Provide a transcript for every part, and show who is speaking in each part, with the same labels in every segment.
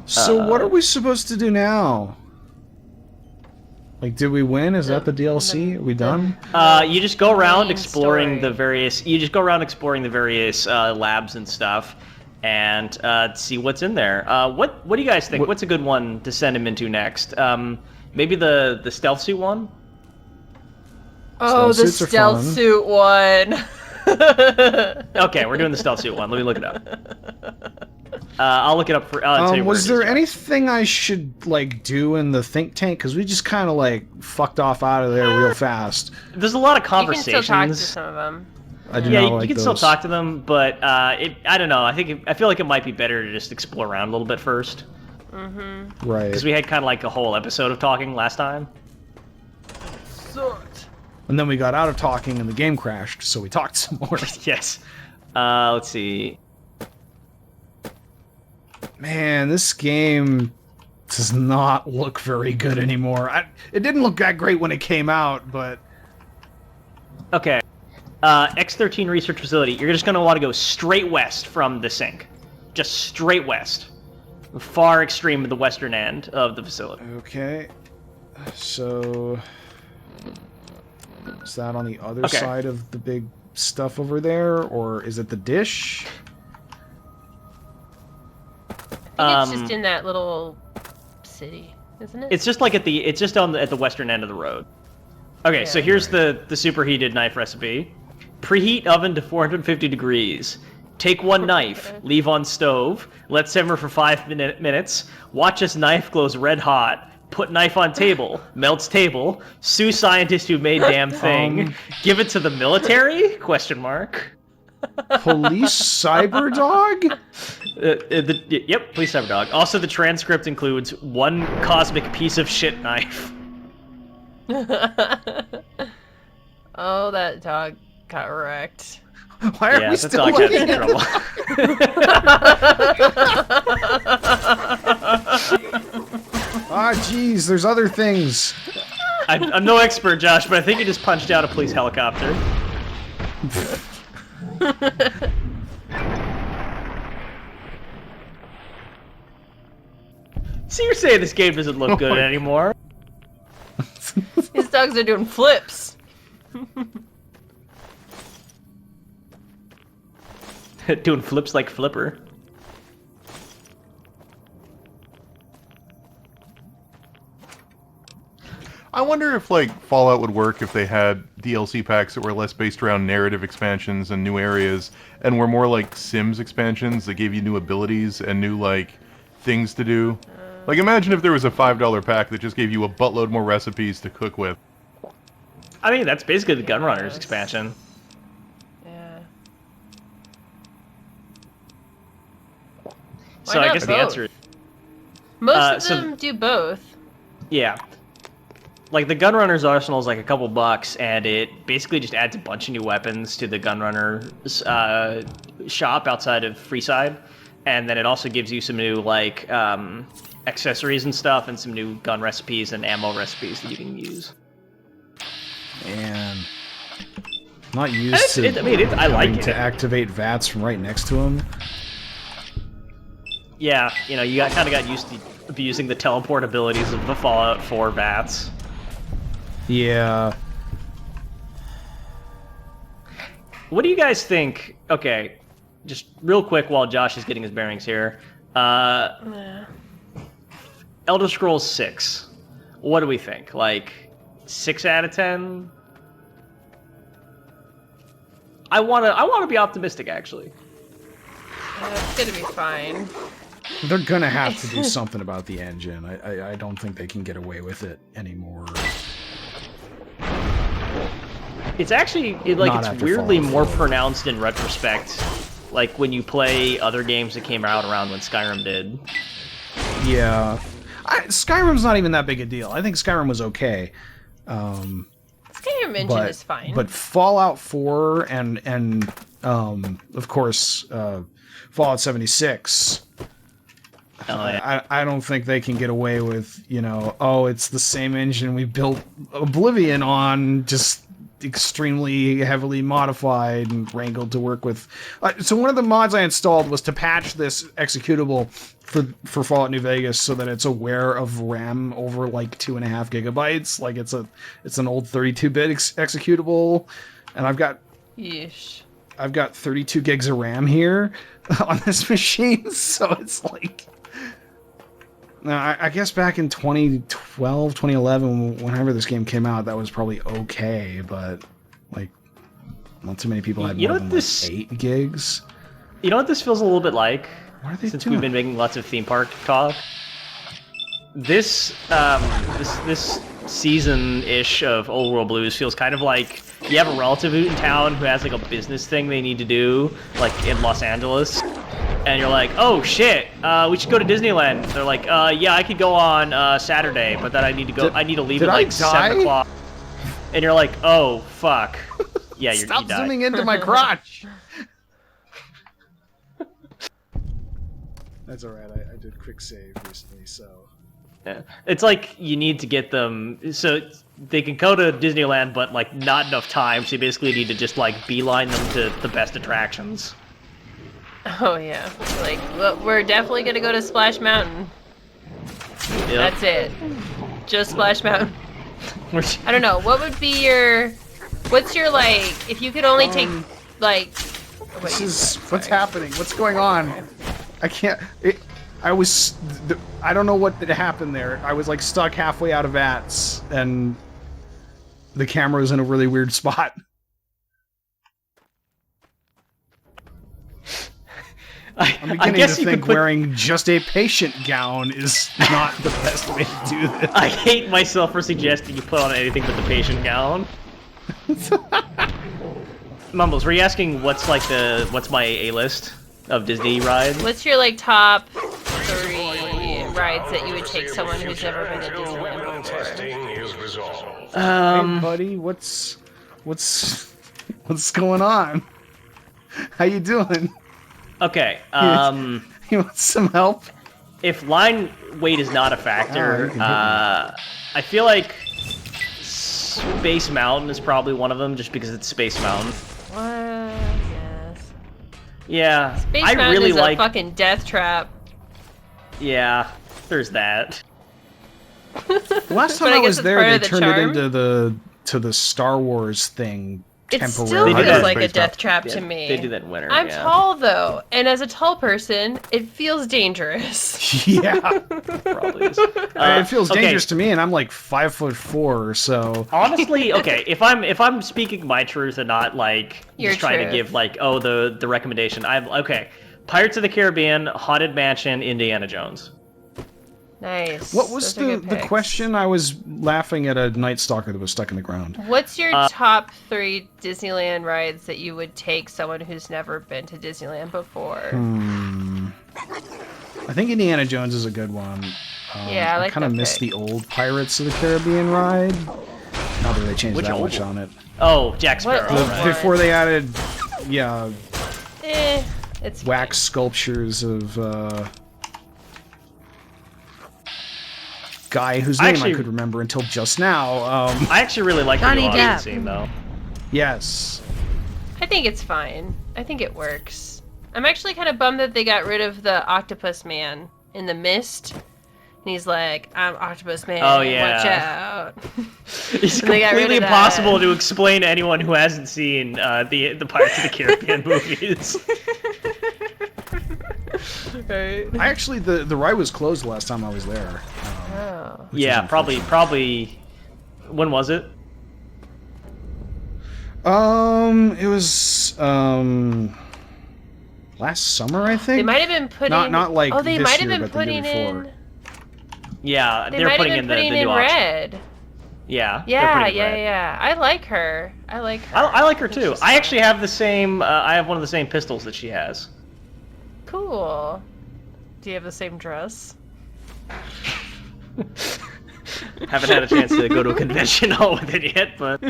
Speaker 1: So what are we supposed to do now? Like, did we win? Is that the DLC? Are we done?
Speaker 2: You just go around exploring
Speaker 3: story.
Speaker 2: the various. You just go around exploring the various labs and stuff, and see what's in there. What do you guys think? What's a good one to send him into next? Maybe the stealth suit one.
Speaker 3: Oh, the
Speaker 1: suits are
Speaker 3: stealth
Speaker 1: fun.
Speaker 3: suit one.
Speaker 2: Okay, we're doing the stealth suit one. Let me look it up. I'll look it up for. I'll tell you where
Speaker 1: Was
Speaker 2: it is,
Speaker 1: there
Speaker 2: Josh.
Speaker 1: anything I should, like, do in the think tank? Because we just kind of, like, fucked off out of there real fast.
Speaker 2: There's a lot of
Speaker 3: You can
Speaker 2: conversations.
Speaker 3: still talk to some of them.
Speaker 1: I do
Speaker 2: Yeah,
Speaker 1: not
Speaker 2: you
Speaker 1: like
Speaker 2: can still
Speaker 1: those.
Speaker 2: talk to them, but I don't know. I feel like it might be better to just explore around a little bit first,
Speaker 1: Right.
Speaker 2: because we had kind of like a whole episode of talking last time.
Speaker 3: Sucked.
Speaker 1: And then we got out of talking and the game crashed, so we talked some more.
Speaker 2: Yes. Let's see.
Speaker 1: Man, this game does not look very good anymore. It didn't look that great when it came out, but...
Speaker 2: Okay. X13 research facility. You're just gonna want to go straight west from the sink, just straight west, the far extreme of the western end of the facility.
Speaker 1: Okay. So... Is that on the other
Speaker 2: Okay.
Speaker 1: side of the big stuff over there, or is it the dish?
Speaker 3: I think it's just in that little city, isn't it?
Speaker 2: It's just like at the western end of the road. Okay, so
Speaker 3: Yeah.
Speaker 2: here's the superheated knife recipe. Preheat oven to 450 degrees. Take one knife, leave on stove, let simmer for 5 minutes. Watch as knife glows red hot. Put knife on table, melts table. Sue scientist who made damn thing. Give it to the military? Question mark.
Speaker 1: Police cyber dog?
Speaker 2: Yep, please cyber dog. Also, the transcript includes one cosmic piece of shit knife.
Speaker 3: Oh, that dog got wrecked.
Speaker 1: Why are we
Speaker 2: That
Speaker 1: still
Speaker 2: dog had
Speaker 1: looking
Speaker 2: some trouble.
Speaker 1: Ah, jeez, there's other things.
Speaker 2: I'm no expert, Josh, but I think he just punched out a police helicopter. So you're saying this game doesn't look good anymore?
Speaker 3: These dogs are doing flips.
Speaker 2: Doing flips like Flipper.
Speaker 4: I wonder if, like, Fallout would work if they had DLC packs that were less based around narrative expansions and new areas, and were more like Sims expansions that gave you new abilities and new, like, things to do. Like, imagine if there was a $5 pack that just gave you a buttload more recipes to cook with.
Speaker 2: I mean, that's basically the Gunrunners expansion.
Speaker 3: Yeah.
Speaker 2: So
Speaker 3: Why
Speaker 2: I
Speaker 3: not
Speaker 2: guess the
Speaker 3: both?
Speaker 2: answer is
Speaker 3: Most
Speaker 2: so-
Speaker 3: of them do both.
Speaker 2: yeah. Like, the Gunrunner's arsenal is like a couple bucks, and it basically just adds a bunch of new weapons to the Gunrunner's shop outside of Freeside. And then it also gives you some new, like, accessories and stuff, and some new gun recipes and ammo recipes that you can use.
Speaker 1: Man. Not used to
Speaker 2: I like
Speaker 1: having
Speaker 2: it.
Speaker 1: to activate VATS from right next to him.
Speaker 2: Yeah, you know, you kind of got used to abusing the teleport abilities of the Fallout 4 VATS.
Speaker 1: Yeah.
Speaker 2: What do you guys think? Okay, just real quick while Josh is getting his bearings here. Elder Scrolls 6. What do we think? Like, 6 out of 10? I wanna be optimistic, actually.
Speaker 3: It's gonna be fine.
Speaker 1: They're gonna have to do something about the engine. I don't think they can get away with it anymore.
Speaker 2: It's actually
Speaker 1: Not
Speaker 2: it's
Speaker 1: after
Speaker 2: weirdly
Speaker 1: Fallout
Speaker 2: more
Speaker 1: 4.
Speaker 2: pronounced in retrospect. Like when you play other games that came out around when Skyrim did.
Speaker 1: Yeah. Skyrim's not even that big a deal. I think Skyrim was okay.
Speaker 3: Skyrim engine
Speaker 1: But,
Speaker 3: is fine.
Speaker 1: but Fallout 4 and of course, Fallout 76...
Speaker 2: Oh, yeah.
Speaker 1: I don't think they can get away with, you know, oh, it's the same engine we built Oblivion on, just extremely heavily modified and wrangled to work with. So one of the mods I installed was to patch this executable for Fallout New Vegas so that it's aware of RAM over like 2.5 gigabytes. Like it's an old 32-bit executable, and I've got 32 gigs of RAM here on this machine, so it's like. Now, I guess back in 2012, 2011, whenever this game came out, that was probably okay, but, like, not too many people had more than, like, 8 gigs.
Speaker 2: You know what this feels a little bit like?
Speaker 1: What are they
Speaker 2: Since
Speaker 1: doing?
Speaker 2: we've been making lots of theme park talk. This season-ish of Old World Blues feels kind of like you have a relative in town who has, like, a business thing they need to do, like, in Los Angeles. And you're like, oh shit, we should go to Disneyland. They're like, yeah, I could go on Saturday, but then I need to go. I need to leave at like 7 o'clock. And you're like, oh fuck, yeah, you died.
Speaker 1: Stop zooming into my crotch. That's all right. I did quick save recently, so.
Speaker 2: Yeah. It's like you need to get them so they can go to Disneyland, but like not enough time. So you basically need to just like beeline them to the best attractions.
Speaker 3: Oh yeah, like well, we're definitely gonna go to Splash Mountain.
Speaker 2: Yep.
Speaker 3: That's it. Just Splash Mountain. I don't know. What would be your? What's your like? If you could only take like.
Speaker 1: This is what's happening. What's going on? I can't. I don't know what happened there. I was like stuck halfway out of VATS, and the camera was in a really weird spot. I'm beginning to think wearing just a patient gown is not the best way to do this.
Speaker 2: I hate myself for suggesting you put on anything but the patient gown. Mumbles, were you asking what's my A-list of Disney rides?
Speaker 3: What's your like top 3 rides that you would take someone who's never been to Disneyland before?
Speaker 1: Hey buddy, what's going on? How you doing?
Speaker 2: Okay,
Speaker 1: you want some help?
Speaker 2: If line weight is not a factor, I feel like Space Mountain is probably one of them, just because it's Space Mountain.
Speaker 3: Yes.
Speaker 2: Yeah,
Speaker 3: Space
Speaker 2: I
Speaker 3: Mountain
Speaker 2: really
Speaker 3: is
Speaker 2: like.
Speaker 3: a fucking death trap.
Speaker 2: Yeah, there's that.
Speaker 1: The last time I was there, they turned it into the Star Wars thing.
Speaker 3: It still
Speaker 1: temporarily.
Speaker 3: feels like a death trap to
Speaker 2: Yeah,
Speaker 3: me.
Speaker 2: they do that in winter.
Speaker 3: I'm
Speaker 2: yeah.
Speaker 3: tall though, and as a tall person, it feels dangerous.
Speaker 1: Yeah,
Speaker 2: Probably is.
Speaker 1: it feels
Speaker 2: okay.
Speaker 1: dangerous to me, and I'm like 5'4", so.
Speaker 2: Honestly, okay, if I'm speaking my truth and not like
Speaker 3: Your
Speaker 2: just trying to
Speaker 3: truth.
Speaker 2: give like the recommendation, I'm okay. Pirates of the Caribbean, Haunted Mansion, Indiana Jones.
Speaker 3: Nice.
Speaker 1: What was
Speaker 3: Those are
Speaker 1: the
Speaker 3: good picks.
Speaker 1: question? I was laughing at a Night Stalker that was stuck in the ground.
Speaker 3: What's your top 3 Disneyland rides that you would take someone who's never been to Disneyland before?
Speaker 1: I think Indiana Jones is a good one.
Speaker 3: Yeah, I like
Speaker 1: kind of
Speaker 3: that
Speaker 1: miss
Speaker 3: pick.
Speaker 1: the old Pirates of the Caribbean ride. Not that they changed
Speaker 2: Which
Speaker 1: that
Speaker 2: old
Speaker 1: much
Speaker 2: one?
Speaker 1: on it.
Speaker 2: Oh, Jack Sparrow.
Speaker 3: What-
Speaker 2: right.
Speaker 1: Before they added, yeah,
Speaker 3: It's
Speaker 1: wax sculptures of guy whose name
Speaker 2: Actually-
Speaker 1: I could remember until just now.
Speaker 2: I actually really like the
Speaker 5: Johnny
Speaker 2: new auction
Speaker 5: Depp.
Speaker 2: scene though.
Speaker 1: Yes.
Speaker 3: I think it's fine. I think it works. I'm actually kind of bummed that they got rid of the Octopus Man in the mist. And he's like, I'm Octopus Man.
Speaker 2: Oh, yeah.
Speaker 3: Watch out.
Speaker 2: It's
Speaker 3: And they got rid
Speaker 2: completely
Speaker 3: of that.
Speaker 2: impossible to explain to anyone who hasn't seen the Pirates of the Caribbean movies.
Speaker 3: Right.
Speaker 1: I actually, the ride was closed the last time I was there.
Speaker 3: Oh.
Speaker 2: Yeah, probably. When was it?
Speaker 1: It was last summer, I think.
Speaker 3: They might have been putting...
Speaker 1: Not like
Speaker 3: Oh, they
Speaker 1: this
Speaker 3: might have
Speaker 1: year,
Speaker 3: been
Speaker 1: but the year
Speaker 3: putting
Speaker 1: before.
Speaker 3: in...
Speaker 2: Yeah,
Speaker 3: They
Speaker 2: they're
Speaker 3: might
Speaker 2: putting
Speaker 3: have
Speaker 2: in
Speaker 3: been
Speaker 2: the
Speaker 3: putting
Speaker 2: new
Speaker 3: in
Speaker 2: auction.
Speaker 3: red.
Speaker 2: Yeah. they're
Speaker 3: Yeah,
Speaker 2: putting
Speaker 3: yeah,
Speaker 2: red.
Speaker 3: yeah. I like her. I like her.
Speaker 2: I like her
Speaker 3: It's
Speaker 2: too.
Speaker 3: just
Speaker 2: I
Speaker 3: fun.
Speaker 2: actually have the same. I have one of the same pistols that she has.
Speaker 3: Cool. Do you have the same dress?
Speaker 2: Haven't had a chance to go to a convention all with it yet, but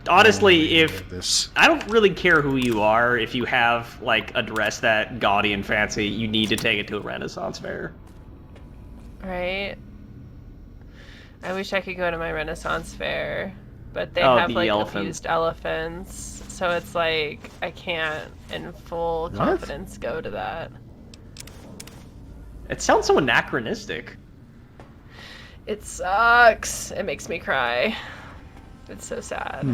Speaker 2: honestly, if
Speaker 1: This.
Speaker 2: I don't really care who you are, if you have like a dress that gaudy and fancy, you need to take it to a Renaissance fair.
Speaker 3: Right? I wish I could go to my Renaissance fair, but they
Speaker 2: Oh,
Speaker 3: have
Speaker 2: the
Speaker 3: like
Speaker 2: elephant.
Speaker 3: abused elephants, so it's like I can't in full confidence go to that.
Speaker 2: It sounds so anachronistic.
Speaker 3: It sucks. It makes me cry. It's so sad.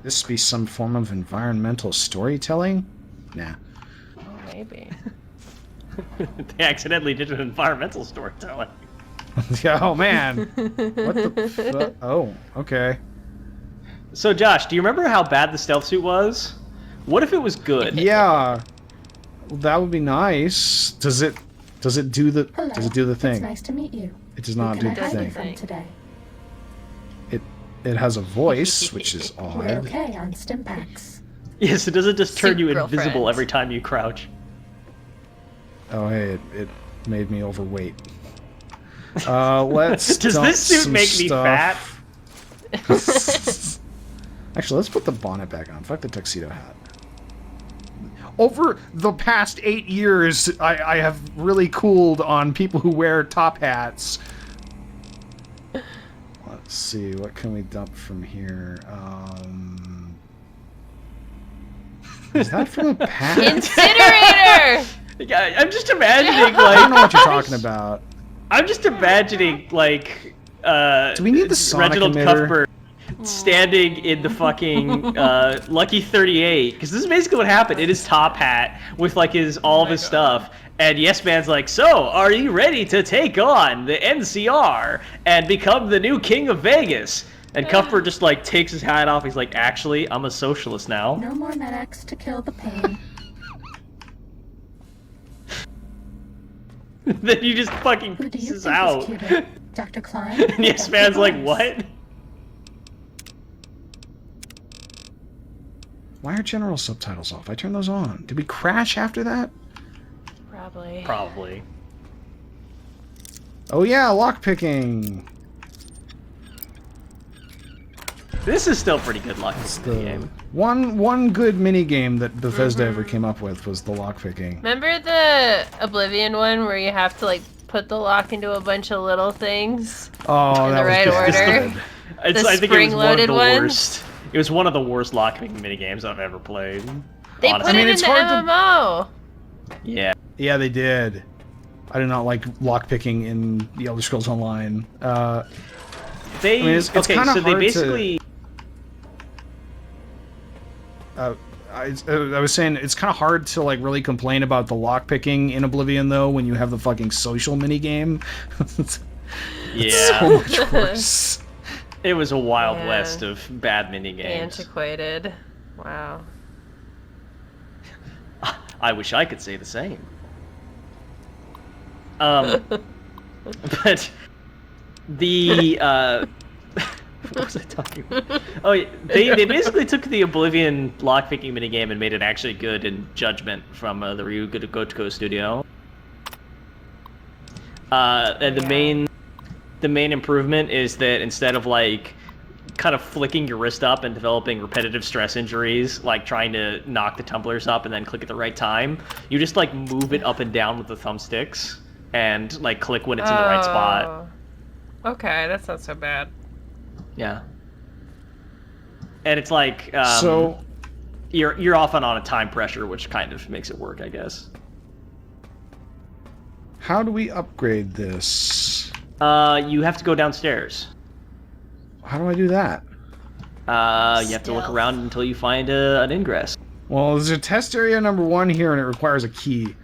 Speaker 1: This be some form of environmental storytelling? Nah.
Speaker 3: Oh, maybe.
Speaker 2: They accidentally did an environmental storytelling.
Speaker 1: Yeah, oh man. What the oh, okay.
Speaker 2: So, Josh, do you remember how bad the stealth suit was? What if it was good?
Speaker 1: Yeah. Well, that would be nice. Does it do the
Speaker 5: Hello.
Speaker 1: does it do the thing?
Speaker 5: It's nice to meet you.
Speaker 1: It does not
Speaker 5: Who
Speaker 1: do
Speaker 5: can
Speaker 1: the
Speaker 5: I hide you
Speaker 1: thing.
Speaker 5: from today?
Speaker 1: It has a voice, which is
Speaker 5: We're
Speaker 1: odd.
Speaker 5: okay on Stimpaks.
Speaker 2: Yes, it doesn't just turn
Speaker 3: Suit
Speaker 2: you
Speaker 3: girlfriend.
Speaker 2: invisible every time you crouch.
Speaker 1: Oh hey, it made me overweight. Let's
Speaker 2: Does
Speaker 1: dump
Speaker 2: this suit
Speaker 1: some
Speaker 2: make me fat?
Speaker 1: stuff. Actually, let's put the bonnet back on. Fuck the tuxedo hat. Over the past 8 years, I have really cooled on people who wear top hats. Let's see, what can we dump from here? Is that from a pack?
Speaker 3: Incinerator!
Speaker 2: Yeah, I'm just imagining,
Speaker 1: I don't know
Speaker 2: like,
Speaker 1: what you're talking about.
Speaker 2: I'm just imagining, like,
Speaker 1: Do we need the sonic
Speaker 2: Reginald
Speaker 1: emitter?
Speaker 2: Cuthbert standing in the fucking Lucky 38, because this is basically what happened. In his top hat with like all of his stuff, and Yes Man's like, "So, are you ready to take on the NCR and become the new king of Vegas?" And Cuthbert just like takes his hat off. He's like, "Actually, I'm a socialist now."
Speaker 5: No more medics to kill the pain.
Speaker 2: Then you just fucking
Speaker 5: Who do you
Speaker 2: pieces
Speaker 5: think
Speaker 2: out.
Speaker 5: is cuter? Dr. Klein?
Speaker 2: And
Speaker 5: or
Speaker 2: Yes
Speaker 5: Dr.
Speaker 2: Man's like,
Speaker 5: Barnes?
Speaker 2: "What?"
Speaker 1: Why are general subtitles off? I turned those on. Did we crash after that?
Speaker 3: Probably.
Speaker 2: Probably.
Speaker 1: Oh yeah, lockpicking.
Speaker 2: This is still pretty good luck. This
Speaker 1: The
Speaker 2: game.
Speaker 1: one good mini game that Bethesda ever came up with was the lockpicking.
Speaker 3: Remember the Oblivion one where you have to like put the lock into a bunch of little things?
Speaker 1: Oh,
Speaker 3: In
Speaker 1: that
Speaker 3: the
Speaker 1: was
Speaker 3: right
Speaker 1: good.
Speaker 3: order?
Speaker 2: It's,
Speaker 3: The
Speaker 2: I think it was one of
Speaker 3: spring-loaded
Speaker 2: the
Speaker 3: ones?
Speaker 2: worst. It was one of the worst lockpicking minigames I've ever played.
Speaker 3: They
Speaker 2: honestly.
Speaker 3: put
Speaker 1: I mean,
Speaker 3: it
Speaker 1: it's
Speaker 3: in the
Speaker 1: hard to-
Speaker 3: MMO.
Speaker 2: Yeah.
Speaker 1: Yeah, they did. I do not like lockpicking in the Elder Scrolls Online.
Speaker 2: They
Speaker 1: I mean, it's
Speaker 2: okay,
Speaker 1: kinda
Speaker 2: so they
Speaker 1: hard to-
Speaker 2: basically
Speaker 1: I was saying it's kind of hard to like really complain about the lockpicking in Oblivion though when you have the fucking social mini game.
Speaker 2: yeah,
Speaker 1: So much worse.
Speaker 2: it was a wild
Speaker 3: Yeah.
Speaker 2: west of bad minigames.
Speaker 3: Antiquated. Wow.
Speaker 2: I wish I could say the same. But the what was I talking about? Oh, yeah, they basically took the Oblivion lockpicking minigame and made it actually good in Judgment from the Ryu Gotoku studio. And the main improvement is that instead of like kind of flicking your wrist up and developing repetitive stress injuries, like trying to knock the tumblers up and then click at the right time, you just like move it up and down with the thumbsticks and like click when it's in the right spot.
Speaker 3: Okay, that's not so bad.
Speaker 2: Yeah. And it's like
Speaker 1: So
Speaker 2: you're often on a time pressure, which kind of makes it work, I guess.
Speaker 1: how do we upgrade this?
Speaker 2: You have to go downstairs.
Speaker 1: How do I do that?
Speaker 2: You have to look
Speaker 3: Stealth.
Speaker 2: around until you find an ingress.
Speaker 1: Well, there's a test area number 1 here, and it requires a key.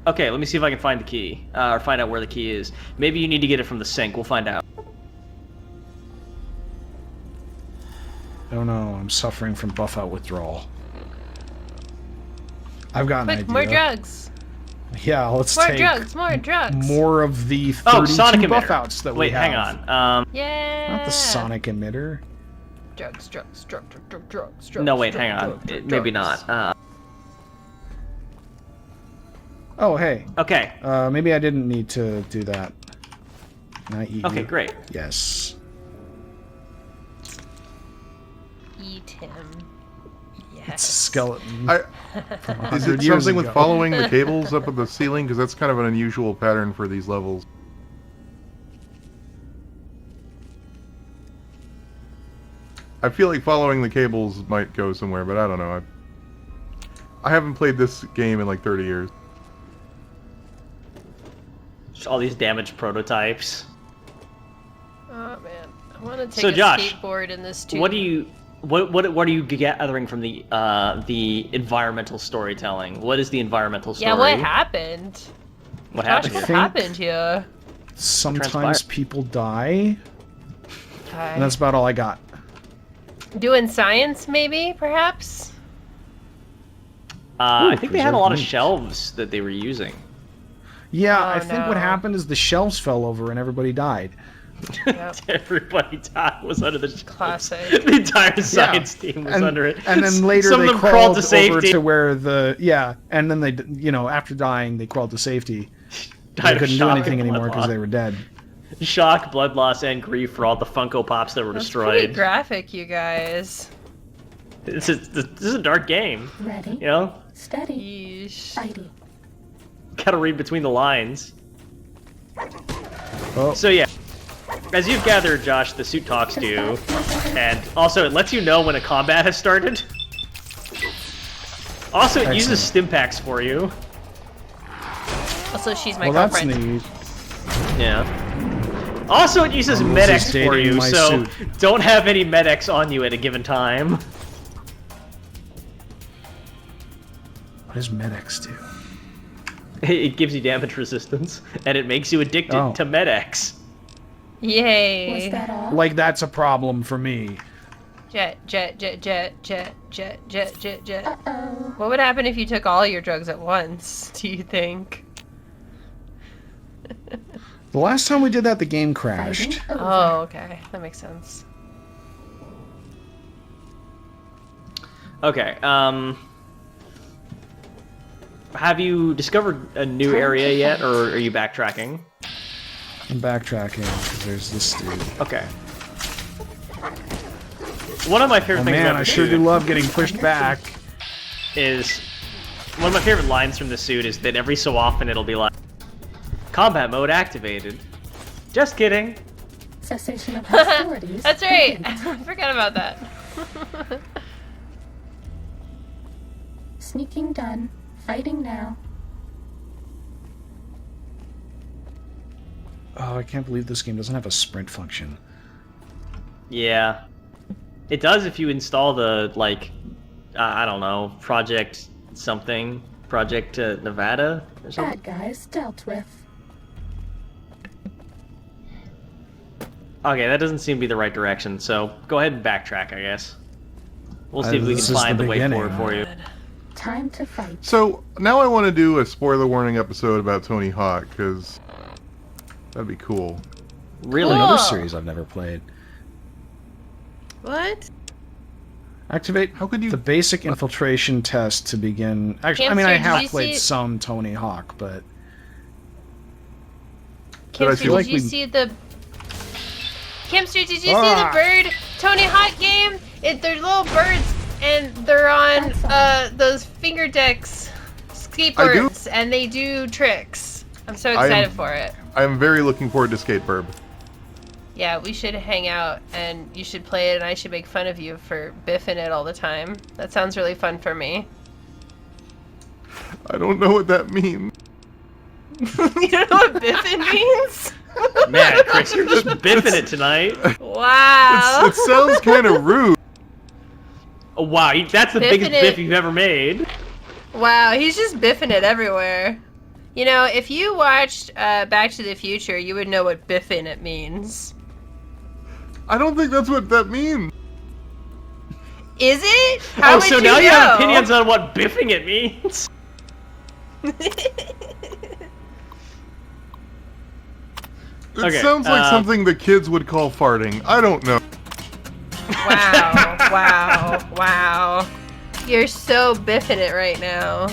Speaker 2: Okay, let me see if I can find the key, or find out where the key is. Maybe you need to get it from the sink. We'll find out.
Speaker 1: Oh no, I'm suffering from buff out withdrawal. I've got an
Speaker 3: Quick,
Speaker 1: idea.
Speaker 3: more drugs.
Speaker 1: Yeah, let's
Speaker 3: More
Speaker 1: take
Speaker 3: drugs, more drugs.
Speaker 1: more of the 32
Speaker 2: Oh, sonic
Speaker 1: buff
Speaker 2: emitter.
Speaker 1: outs that
Speaker 2: Wait,
Speaker 1: we have.
Speaker 2: hang on.
Speaker 3: Yeah.
Speaker 1: Not the sonic emitter.
Speaker 3: Drugs, drugs, drugs, drugs, drugs.
Speaker 2: No, wait,
Speaker 3: drugs,
Speaker 2: hang on.
Speaker 3: drugs, drugs,
Speaker 2: Maybe
Speaker 3: drugs.
Speaker 2: not.
Speaker 1: Oh, hey.
Speaker 2: Okay.
Speaker 1: Maybe I didn't need to do that. Can I eat
Speaker 2: Okay,
Speaker 1: you?
Speaker 2: great.
Speaker 1: Yes.
Speaker 3: Eat him. Yes.
Speaker 1: Skeleton.
Speaker 4: Is
Speaker 1: 100
Speaker 4: it
Speaker 1: years
Speaker 4: something with
Speaker 1: ago.
Speaker 4: following the cables up at the ceiling? Because that's kind of an unusual pattern for these levels. I feel like following the cables might go somewhere, but I don't know. I haven't played this game in like 30 years.
Speaker 2: Just all these damaged prototypes.
Speaker 3: Oh man, I want to take
Speaker 2: So,
Speaker 3: a
Speaker 2: Josh,
Speaker 3: skateboard in this tube.
Speaker 2: What are you gathering from the environmental storytelling? What is the environmental story?
Speaker 3: Yeah, what happened?
Speaker 2: What
Speaker 3: Josh,
Speaker 2: happened?
Speaker 3: what
Speaker 2: here?
Speaker 3: happened here?
Speaker 1: Sometimes
Speaker 2: transpired?
Speaker 1: people die,
Speaker 3: Okay.
Speaker 1: and that's about all I got.
Speaker 3: Doing science, maybe, perhaps?
Speaker 2: I think they had a
Speaker 1: preserved
Speaker 2: lot of
Speaker 1: meat.
Speaker 2: shelves that they were using.
Speaker 1: Yeah,
Speaker 3: Oh,
Speaker 1: I think what
Speaker 3: no.
Speaker 1: happened is the shelves fell over and everybody died.
Speaker 3: Yep.
Speaker 2: Everybody was under the shelves.
Speaker 3: Classic.
Speaker 2: The entire science team was
Speaker 1: and,
Speaker 2: under it.
Speaker 1: And then later
Speaker 2: Some of
Speaker 1: they
Speaker 2: them
Speaker 1: crawled
Speaker 2: to
Speaker 1: over
Speaker 2: safety.
Speaker 1: to where and then they, after dying, they crawled to safety.
Speaker 2: Died
Speaker 1: They
Speaker 2: of
Speaker 1: couldn't do
Speaker 2: shock
Speaker 1: anything
Speaker 2: and
Speaker 1: anymore
Speaker 2: blood
Speaker 1: because
Speaker 2: loss.
Speaker 1: they were dead.
Speaker 2: Shock, blood loss, and grief for all the Funko Pops that were
Speaker 3: That's pretty
Speaker 2: destroyed.
Speaker 3: graphic, you guys.
Speaker 2: This is a dark game,
Speaker 5: Ready,
Speaker 2: you know?
Speaker 5: steady,
Speaker 3: Yeesh.
Speaker 5: fighty.
Speaker 2: Gotta read between the lines.
Speaker 1: Oh,
Speaker 2: So yeah, as you've gathered, Josh, the suit talks to you, and also it lets you know when a combat has started. Also, it uses stim packs for you.
Speaker 3: Also, she's my
Speaker 1: well, that's
Speaker 3: girlfriend.
Speaker 1: neat.
Speaker 2: Yeah. Also, it uses
Speaker 1: I'm
Speaker 2: medics
Speaker 1: just
Speaker 2: for
Speaker 1: dating
Speaker 2: you,
Speaker 1: my
Speaker 2: so
Speaker 1: suit.
Speaker 2: don't have any medics on you at a given time.
Speaker 1: What does medics do?
Speaker 2: It gives you damage resistance, and it makes you addicted
Speaker 1: Oh.
Speaker 2: to medics.
Speaker 3: Yay.
Speaker 5: Was that all?
Speaker 1: Like, that's a problem for me.
Speaker 3: Jet, jet, jet, jet, jet, jet, jet, jet, jet.
Speaker 5: Uh-oh.
Speaker 3: What would happen if you took all your drugs at once, do you think?
Speaker 1: The last time we did that, the game crashed.
Speaker 5: Fighting over.
Speaker 3: Oh, okay. That makes sense.
Speaker 2: Okay, have you discovered a new area yet, or are you backtracking?
Speaker 1: I'm backtracking because there's this dude.
Speaker 2: Okay. One of my favorite
Speaker 1: Oh
Speaker 2: things
Speaker 1: man,
Speaker 2: about
Speaker 1: I
Speaker 2: the
Speaker 1: sure
Speaker 2: suit
Speaker 1: do love getting pushed back.
Speaker 2: is one of my favorite lines from the suit is that every so often it'll be like, combat mode activated. Just kidding.
Speaker 5: Cessation of hostilities.
Speaker 3: That's right.
Speaker 5: complete.
Speaker 3: I forgot about that.
Speaker 5: Sneaking done. Fighting now.
Speaker 1: Oh, I can't believe this game doesn't have a sprint function.
Speaker 2: Yeah. It does if you install the, like, I don't know, Project something. Project Nevada or something.
Speaker 5: Bad guys dealt with.
Speaker 2: Okay, that doesn't seem to be the right direction, so go ahead and backtrack, I guess. We'll see if we
Speaker 1: This
Speaker 2: can
Speaker 1: is
Speaker 2: find
Speaker 1: the
Speaker 2: the way
Speaker 1: beginning.
Speaker 2: forward for you.
Speaker 5: Time to fight.
Speaker 4: So now I want to do a spoiler warning episode about Tony Hawk because that'd be cool.
Speaker 2: Really?
Speaker 3: Cool.
Speaker 1: Another series I've never played.
Speaker 3: What?
Speaker 1: Activate
Speaker 4: How could you-
Speaker 1: the basic infiltration test to begin. Actually, I mean,
Speaker 3: Camster,
Speaker 1: I
Speaker 3: did
Speaker 1: have
Speaker 3: you
Speaker 1: played
Speaker 3: see-
Speaker 1: some Tony Hawk, but
Speaker 4: Did I
Speaker 3: Kimster,
Speaker 4: see
Speaker 3: did
Speaker 1: like
Speaker 3: you
Speaker 1: we-
Speaker 3: see the... Kimster, did you see
Speaker 1: Ah.
Speaker 3: the bird Tony Hawk game? They're little birds, and they're on those finger decks skateboards, and they do tricks. I'm so
Speaker 4: I am-
Speaker 3: excited for it.
Speaker 4: I'm very looking forward to Skateburb.
Speaker 3: Yeah, we should hang out, and you should play it, and I should make fun of you for biffing it all the time. That sounds really fun for me.
Speaker 4: I don't know what that means.
Speaker 3: You don't know what biffing means?
Speaker 2: Man, Chris, you're just biffing it tonight.
Speaker 3: Wow.
Speaker 4: It sounds kind of rude.
Speaker 2: Oh, wow, that's the
Speaker 3: Biffing
Speaker 2: biggest
Speaker 3: it.
Speaker 2: biff you've ever made.
Speaker 3: Wow, he's just biffing it everywhere. You know, if you watched Back to the Future, you would know what biffing it means.
Speaker 4: I don't think that's what that means.
Speaker 3: Is it? How
Speaker 2: Oh,
Speaker 3: would
Speaker 2: so
Speaker 3: you
Speaker 2: now
Speaker 3: know?
Speaker 2: you have opinions on what biffing it means?
Speaker 4: It
Speaker 2: Okay,
Speaker 4: sounds like something the kids would call farting. I don't know.
Speaker 3: Wow, wow, wow. You're so biffing it right now.